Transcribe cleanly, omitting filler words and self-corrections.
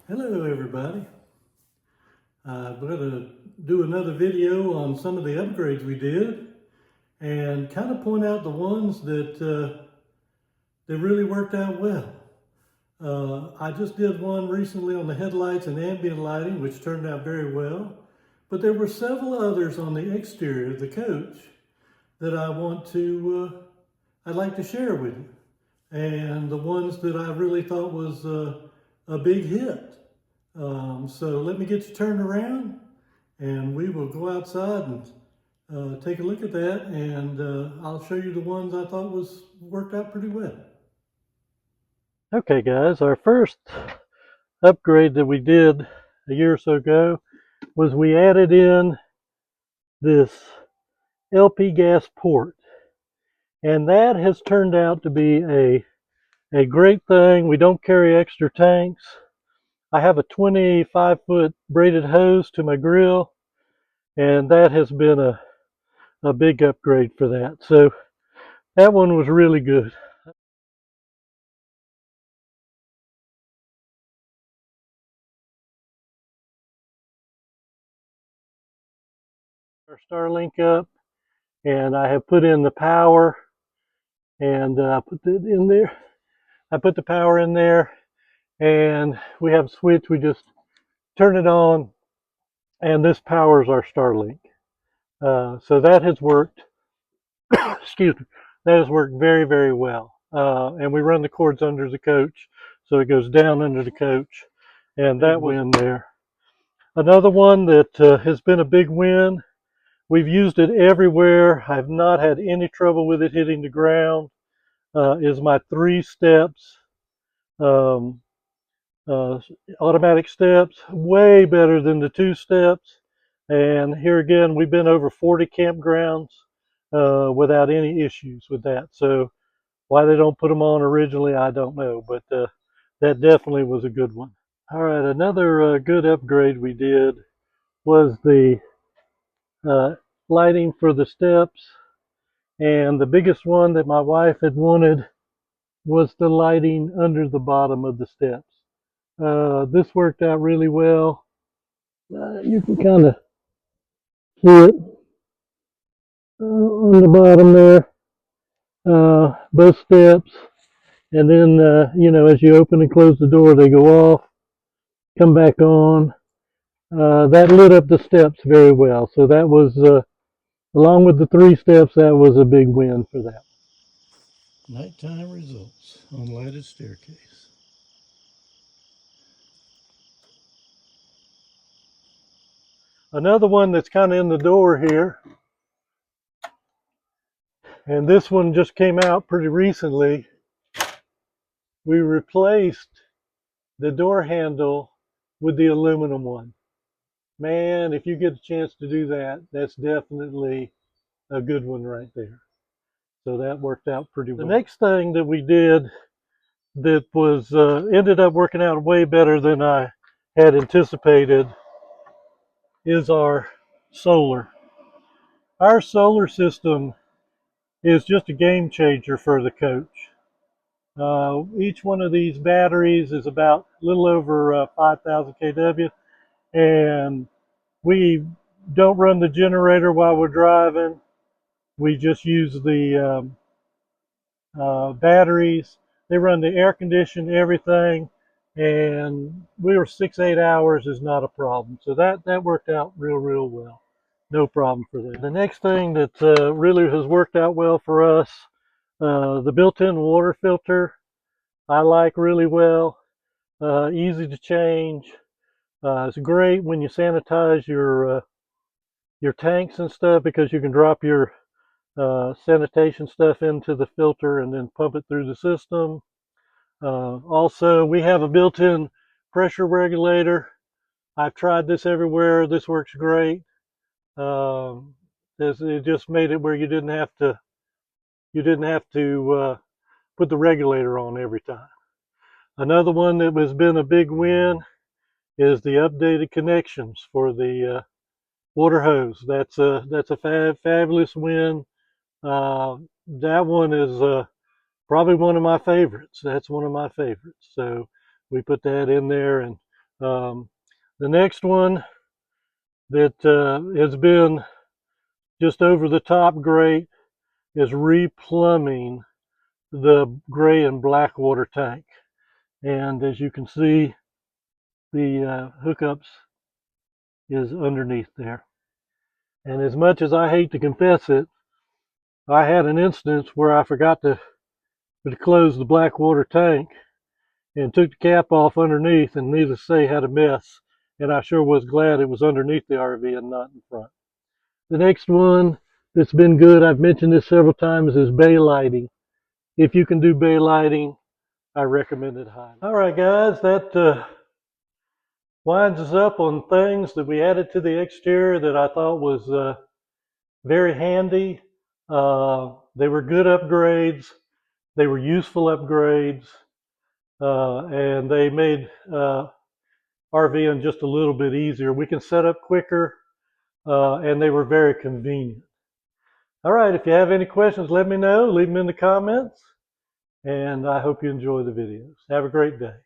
Hello everybody. I'm going to do another video on some of the upgrades we did and kind of point out the ones that really worked out well. I just did one recently on the headlights and ambient lighting, which turned out very well, but there were several others on the exterior of the coach that I'd like to share with you, and the ones that I really thought was a big hit. So let me get you turned around and we will go outside and take a look at that, and I'll show you the ones I thought worked out pretty well. Okay guys, our first upgrade that we did a year or so ago was we added in this LP gas port, and that has turned out to be a great thing. We don't carry extra tanks. I have a 25-foot braided hose to my grill, and that has been a big upgrade for that. So that one was really good. Our Starlink up, and I have put in the power, and I put it in there. I put the power in there, and we have a switch. We just turn it on, and this powers our Starlink. So that has worked. Excuse me. That has worked very, very well. And we run the cords under the coach, so it goes down under the coach, and that went in there. Another one that has been a big win. We've used it everywhere. I've not had any trouble with it hitting the ground. Is my 3 steps, um, automatic steps, way better than the 2 steps. And here again, we've been over 40 campgrounds without any issues with that. So why they don't put them on originally, I don't know, but that definitely was a good one. All right, another good upgrade we did was the uh, lighting for the steps. And the biggest one that my wife had wanted was the lighting under the bottom of the steps. This worked out really well. You can kind of see it on the bottom there, both steps. And then, as you open and close the door, they go off, come back on. That lit up the steps very well. So that was, along with the 3 steps, that was a big win for that. Nighttime results on lighted staircase. Another one that's kind of in the door here, and this one just came out pretty recently. We replaced the door handle with the aluminum one. Man, if you get a chance to do that, that's definitely a good one right there. So that worked out pretty well. The next thing that we did that was ended up working out way better than I had anticipated is our solar. Our solar system is just a game changer for the coach. Each one of these batteries is about a little over 5,000 kW, and we don't run the generator while we're driving. We just use the batteries. They run the air conditioning, everything, and we were 6-8 hours is not a problem. So that worked out real well. No problem for that. The next thing that really has worked out well for us, the built-in water filter, I like really well. Easy to change. It's great when you sanitize your tanks and stuff, because you can drop your sanitation stuff into the filter and then pump it through the system. Also, we have a built-in pressure regulator. I've tried this everywhere. This works great. It just made it where you didn't have to put the regulator on every time. Another one that has been a big win is the updated connections for the water hose. That's a fabulous win. That one is probably one of my favorites. That's one of my favorites. So we put that in there, and The next one that has been just over the top great is replumbing the gray and black water tank. And as you can see, the hookups is underneath there. And as much as I hate to confess it, I had an instance where I forgot to close the black water tank and took the cap off underneath, and needless to say had a mess. And I sure was glad it was underneath the RV and not in front. The next one that's been good, I've mentioned this several times, is bay lighting. If you can do bay lighting, I recommend it highly. All right, guys, that winds us up on things that we added to the exterior that I thought was very handy. They were good upgrades. They were useful upgrades. And they made RVing just a little bit easier. We can set up quicker, and they were very convenient. All right, if you have any questions, let me know. Leave them in the comments, and I hope you enjoy the videos. Have a great day.